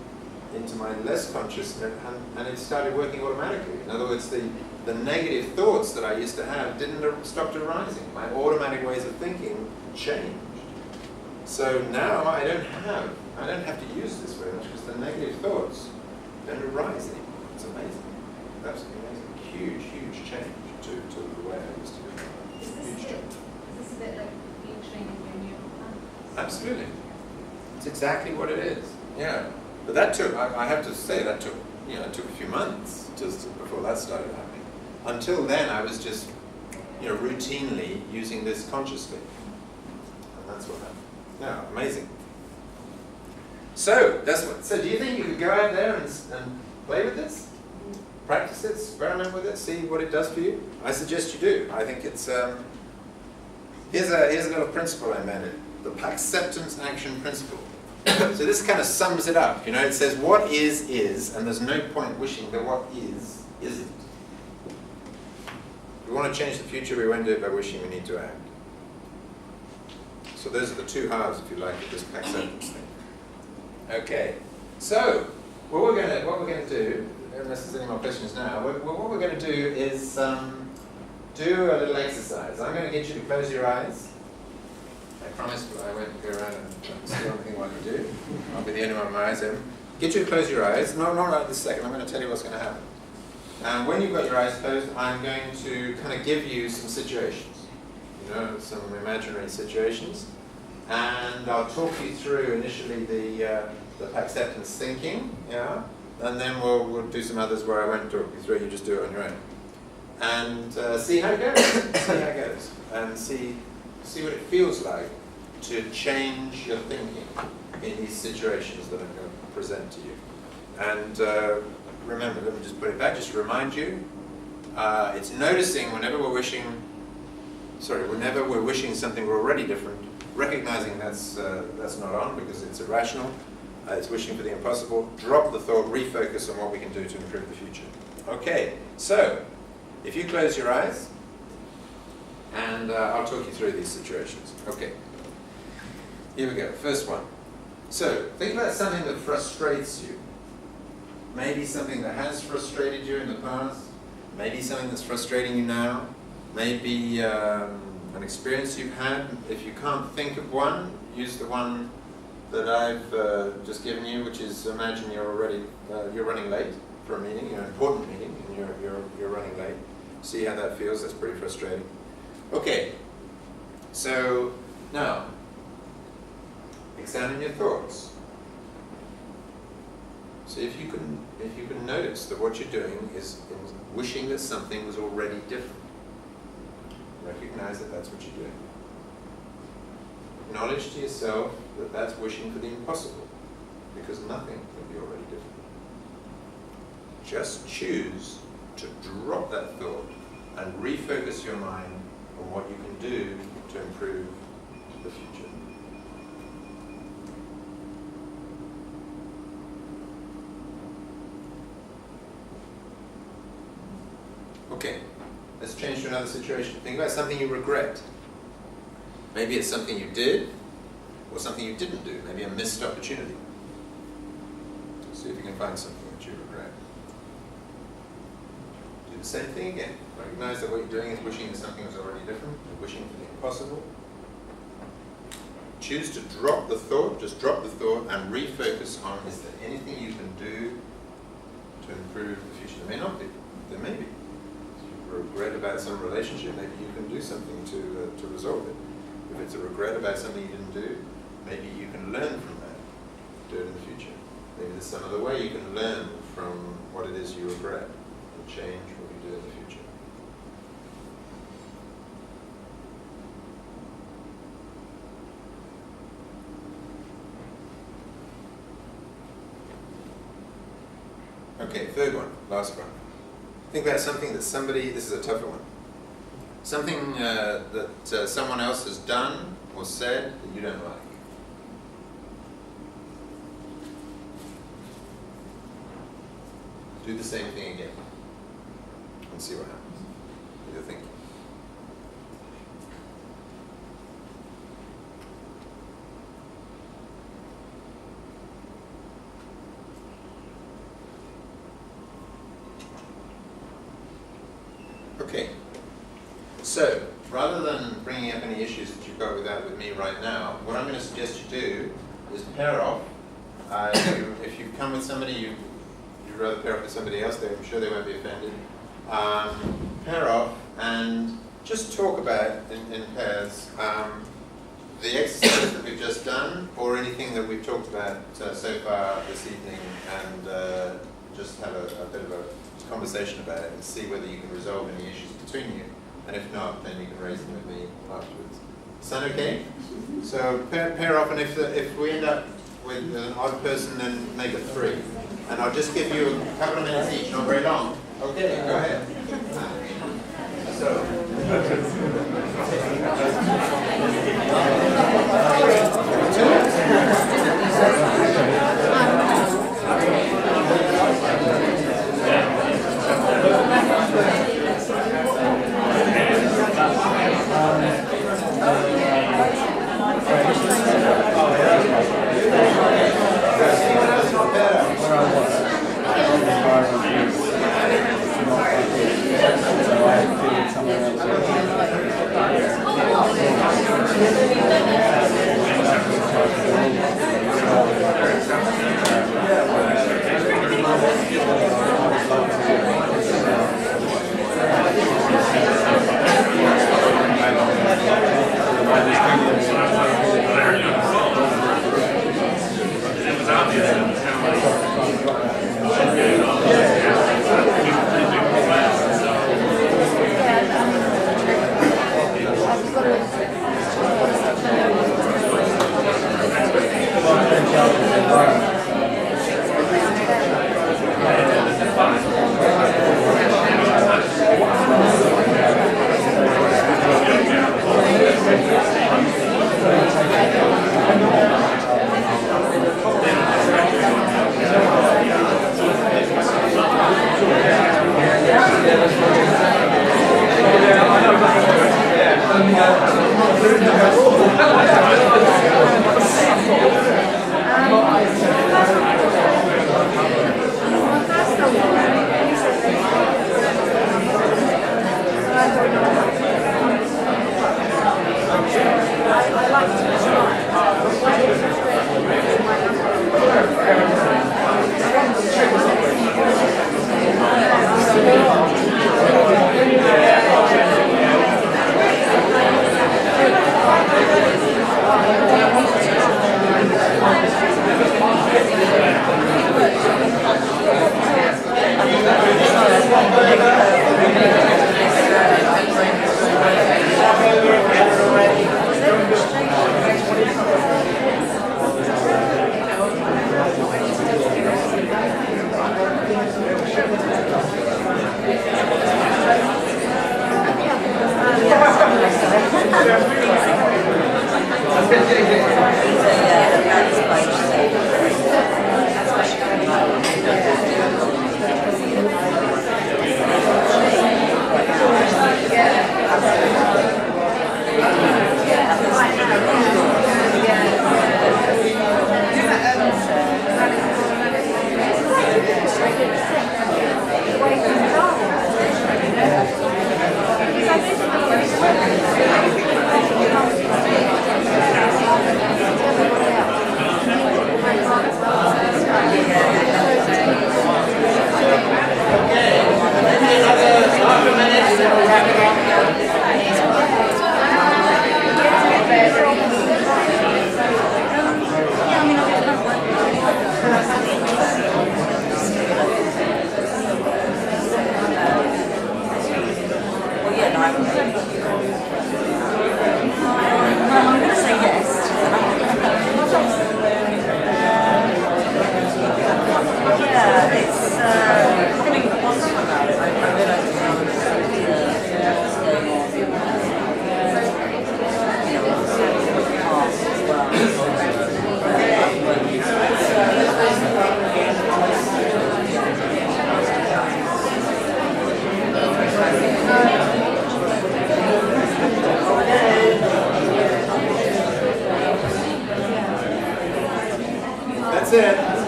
into my less conscious, and it started working automatically. In other words, the negative thoughts that I used to have didn't stop arising. My automatic ways of thinking changed. So now I don't have to use this very much, because the negative thoughts don't arise anymore. It's amazing. Absolutely amazing. Huge change to the way I used to do. Huge change. Is this a bit like being trained in your new plan? Absolutely. It's exactly what it is. Yeah. But that took, I have to say, that took a few months just before that started happening. Until then, I was just, routinely using this consciously. And that's what happened. Yeah, amazing. So, so do you think you could go out there and play with this? Practice it, experiment with it, see what it does for you? I suggest you do. I think it's, here's a little principle I invented. The Paxceptance Action Principle. So this kind of sums it up. It says what is, and there's no point wishing that what is, isn't. If we want to change the future, we won't do it by wishing, we need to act. So those are the two halves, if you like, of this Paxceptance thing. Okay, so what we're going to do, unless there's any more questions now, what we're going to do is do a little exercise. I'm going to get you to close your eyes. I promise I won't go around and steal anything while you do. I'll be the only one with my eyes open. Get you to close your eyes. No, not right this second. I'm going to tell you what's going to happen. And when you've got your eyes closed, I'm going to kind of give you some situations. Some imaginary situations. And I'll talk you through initially the Paxceptance thinking, yeah? And then we'll do some others where I won't talk you through, you just do it on your own. And see how it goes. See how it goes. And see what it feels like to change your thinking in these situations that I'm going to present to you. And remember, let me just put it back, just to remind you, it's noticing whenever we're wishing something we're already different, recognizing that's not on because it's irrational, it's wishing for the impossible, drop the thought, refocus on what we can do to improve the future. Okay, so if you close your eyes, and I'll talk you through these situations. Okay, here we go, first one. So, think about something that frustrates you. maybe something that has frustrated you in the past, maybe something that's frustrating you now, maybe an experience you've had. If you can't think of one, use the one that I've just given you, which is imagine you're running late for a meeting, an important meeting, and you're running late. See how that feels? That's pretty frustrating. Okay, so now examine your thoughts. See if you can notice that what you're doing is wishing that something was already different. Recognize that that's what you're doing. Acknowledge to yourself that that's wishing for the impossible, because nothing can be already different. Just choose to drop that thought and refocus your mind on what you can do to improve the future. Okay, let's change to another situation. Think about something you regret. Maybe it's something you did, or something you didn't do. Maybe a missed opportunity. See if you can find something that you regret. Do the same thing again. Recognize that what you're doing is wishing that something was already different, and wishing for the impossible. Choose to drop the thought, just drop the thought, and refocus on, is there anything you can do to improve the future? There may not be. There may be. If you regret about some relationship, maybe you can do something to resolve it. If it's a regret about something you didn't do, maybe you can learn from that, do it in the future. Maybe there's some other way you can learn from what it is you regret and change what you do in the future. Okay, third one, last one. Think about something that somebody, this is a tougher one, something that someone else has done or said that you don't like. Do the same thing again and see what happens with your thinking. Okay, so rather than bringing up any issues that you've got with me right now, what I'm going to suggest you do is pair off. If you come with somebody you'd rather pair up with somebody else, I'm sure they won't be offended. Pair off and just talk about in pairs the exercise that we've just done, or anything that we've talked about so far this evening, and just have a bit of a conversation about it and see whether you can resolve any issues between you. And if not, then you can raise them with me afterwards. Sound okay? So pair off, and if we end up with an odd person, then make it 3. And I'll just give you a couple of minutes each, not very long. Okay, go ahead. So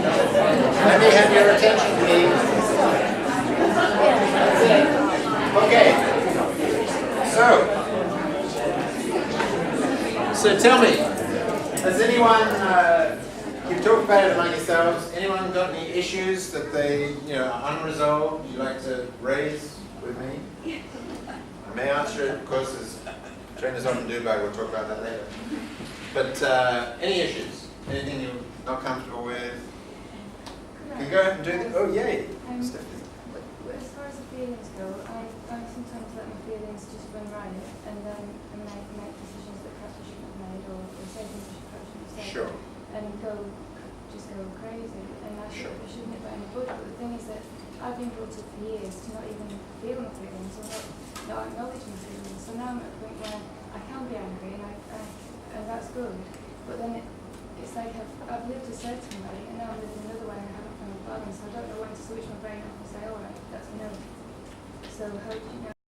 Let me have your attention, please. Okay. So tell me, has anyone, you talk about it among yourselves, anyone got any issues that they, are unresolved you'd like to raise with me? I may answer it, of course, as trainers often do, but we'll talk about that later. But any issues? Anything you're not comfortable with? You can go ahead and do it. Oh, yay. Stephanie. As far as the feelings go, I sometimes let my feelings just run riot, and then I make decisions that perhaps I shouldn't have made, or say things I perhaps shouldn't have said, Sure. and just go crazy. And I shouldn't hit by anybody. But the thing is that I've been brought up for years to not even feel my feelings, or not acknowledge my feelings. So now I'm at a point where I can be angry, and that's good. But then it's like I've lived a certain way, and now I'm living another way, and I haven't found a balance. So I don't know when to switch my brain off and say, all right, that's no. So how do you know